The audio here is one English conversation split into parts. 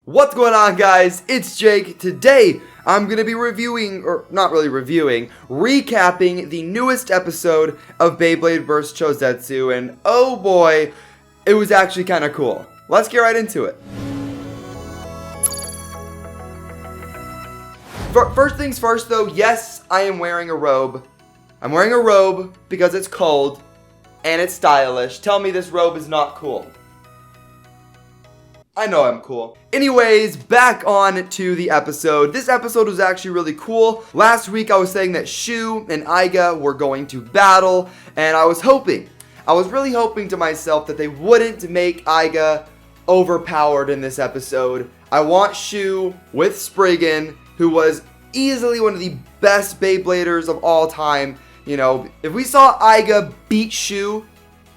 What's going on, guys? It's Jake. Today, I'm going to be reviewing, or not really reviewing, recapping the newest episode of Beyblade Burst Chouzetsu, and oh boy, it was actually kind of cool. Let's get right into it. First things first though, yes, I am wearing a robe. I'm wearing a robe because it's cold and it's stylish. Tell me this robe is not cool. I know I'm cool. Anyways, back on to the episode. This episode was actually really cool. Last week I was saying that Shu and Aiga were going to battle, and I was really hoping to myself that they wouldn't make Aiga overpowered in this episode. I want Shu with Spriggan, who was easily one of the best Beybladers of all time. You know, if we saw Aiga beat Shu,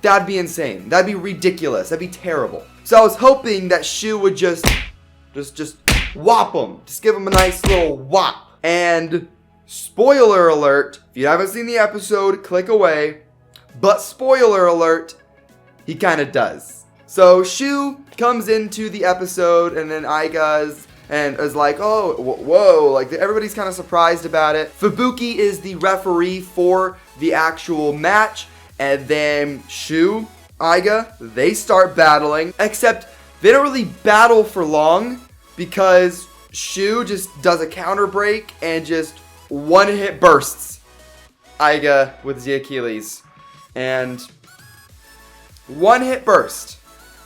that'd be insane. That'd be ridiculous. That'd be terrible. So I was hoping that Shu would just whop him. Just give him a nice little whop. And spoiler alert, if you haven't seen the episode, click away. But spoiler alert, he kind of does. So Shu comes into the episode, and then Aiga is like, oh, whoa, like everybody's kind of surprised about it. Fubuki is the referee for the actual match, and then Shu, Aiga, they start battling, except they don't really battle for long because Shu just does a counter break and just one hit bursts Aiga with the Achilles. And one hit burst,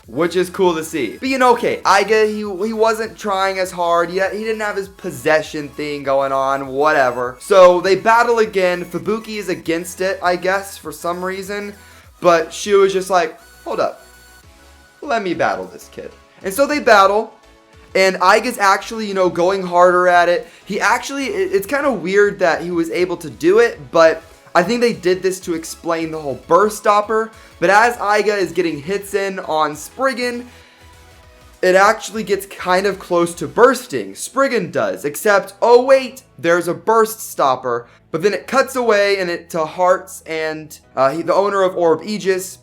which is cool to see. But you know, okay, Aiga, he wasn't trying as hard yet. He didn't have his possession thing going on, whatever. So they battle again. Fubuki is against it, I guess, for some reason. But Shu is just like, hold up, let me battle this kid. And so they battle, and Aiga's actually, going harder at it. It's kind of weird that he was able to do it, but I think they did this to explain the whole burst stopper. But as Aiga is getting hits in on Spriggan, it actually gets kind of close to bursting. Spriggan does, except, oh wait, there's a burst stopper. But then it cuts away and to Hearts and the owner of Orb Aegis.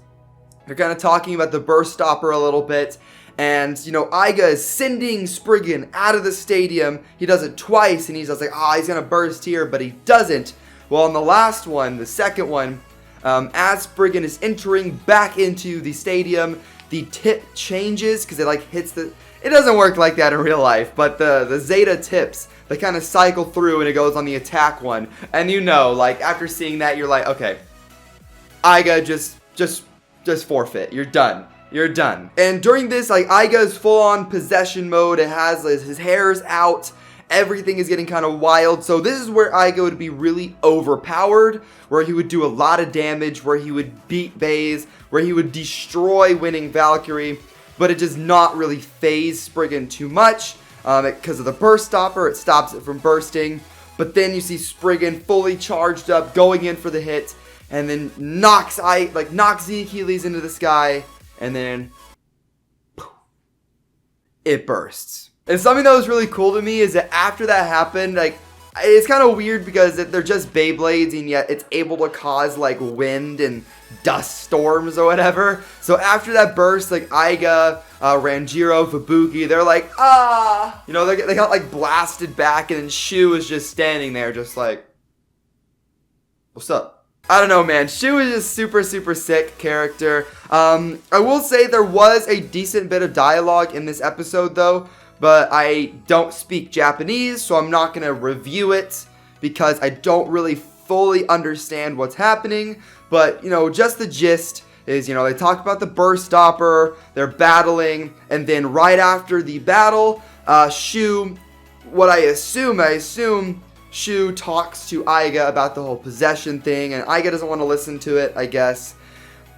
They're kind of talking about the burst stopper a little bit. And, Aiga is sending Spriggan out of the stadium. He does it twice, and he's just like, he's going to burst here, but he doesn't. Well, on the last one, the second one, as Spriggan is entering back into the stadium, the tip changes because it hits the... It doesn't work like that in real life, but the Zeta tips, they kind of cycle through and it goes on the attack one. And after seeing that, you're like, okay, Aiga, just forfeit. You're done. You're done. And during this, Aiga is full on possession mode. It has his hair's out. Everything is getting kind of wild. So this is where Aiga would be really overpowered, where he would do a lot of damage, where he would beat Baze, where he would destroy winning Valkyrie. But it does not really phase Spriggan too much. Because of the burst stopper, it stops it from bursting. But then you see Spriggan fully charged up, going in for the hit, and then knocks the Achilles into the sky, and then poof, it bursts. And something that was really cool to me is that after that happened, it's kind of weird because they're just Beyblades, and yet it's able to cause wind and dust storms or whatever. So after that burst, Aiga, Ranjiro, Fubuki, they're like, they got blasted back, and then Shu is just standing there just like, what's up? I don't know, man. Shu is just super, super sick character. I will say there was a decent bit of dialogue in this episode though, but I don't speak Japanese, so I'm not going to review it because I don't really fully understand what's happening. But, just the gist is, they talk about the burst stopper, they're battling, and then right after the battle, Shu, I assume Shu talks to Aiga about the whole possession thing, and Aiga doesn't want to listen to it, I guess.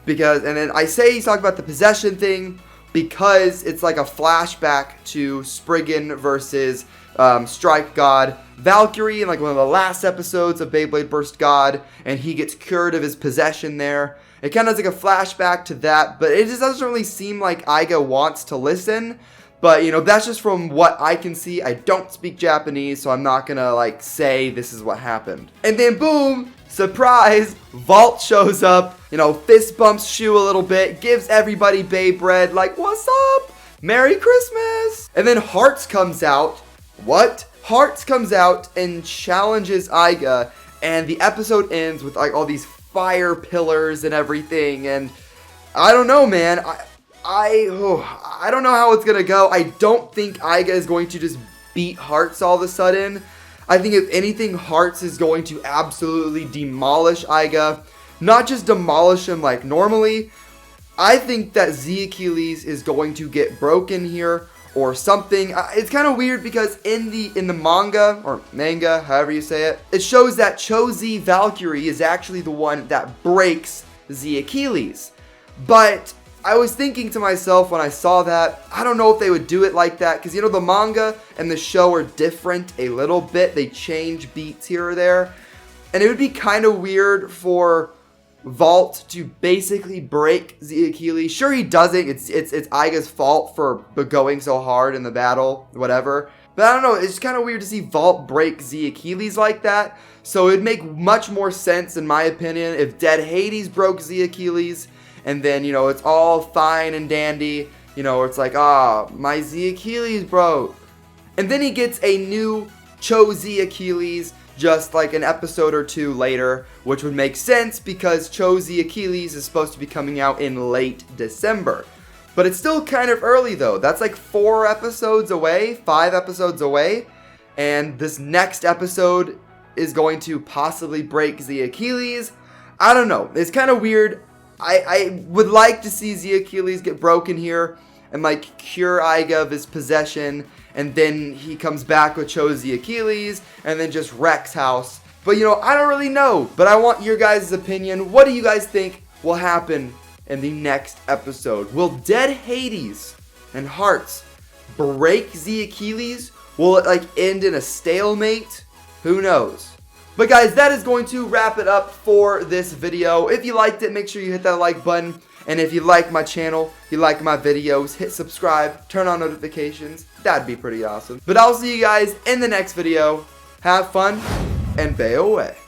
And then I say he's talking about the possession thing because it's like a flashback to Spriggan versus Strike God Valkyrie in one of the last episodes of Beyblade Burst God, and he gets cured of his possession there. It kind of is like a flashback to that, but it just doesn't really seem like Aiga wants to listen. But, that's just from what I can see. I don't speak Japanese, so I'm not gonna, say this is what happened. And then, boom, surprise, Vault shows up, fist bumps Shu a little bit, gives everybody Beyblade, what's up? Merry Christmas! And then Hearts comes out. What? Hearts comes out and challenges Aiga, and the episode ends with like all these fire pillars and everything, and I don't know, man. I don't know how it's gonna go. I don't think Aiga is going to just beat Hearts all of a sudden. I think if anything, Hearts is going to absolutely demolish Aiga. Not just demolish him like normally. I think that Z Achilles is going to get broken here or something. It's kind of weird because in the manga, or manga, however you say it, it shows that Cho-Z Valkyrie is actually the one that breaks Z Achilles. But I was thinking to myself when I saw that, I don't know if they would do it like that, because you know the manga and the show are different a little bit. They change beats here or there, and it would be kind of weird for Vault to basically break Z Achilles. Sure, he doesn't. It's Aiga's fault for going so hard in the battle, whatever. But I don't know. It's kind of weird to see Vault break Z Achilles like that. So it'd make much more sense, in my opinion, if Dead Hades broke Z Achilles. And then, you know, it's all fine and dandy. You know, it's like, my Z Achilles broke. And then he gets a new Cho-Z Achilles just like an episode or two later, which would make sense because Cho-Z Achilles is supposed to be coming out in late December. But it's still kind of early though. That's like 4 episodes away, 5 episodes away. And this next episode is going to possibly break Z Achilles. I don't know. It's kind of weird. I would like to see Z Achilles get broken here and like cure Aiga of his possession, and then he comes back with Cho-Z Achilles and then just wrecks house. But you know, I don't really know, but I want your guys' opinion. What do you guys think will happen in the next episode? Will Dead Hades and Hearts break Z Achilles? Will it like end in a stalemate? Who knows? But guys, that is going to wrap it up for this video. If you liked it, make sure you hit that like button. And if you like my channel, you like my videos, hit subscribe, turn on notifications. That'd be pretty awesome. But I'll see you guys in the next video. Have fun and BOAH.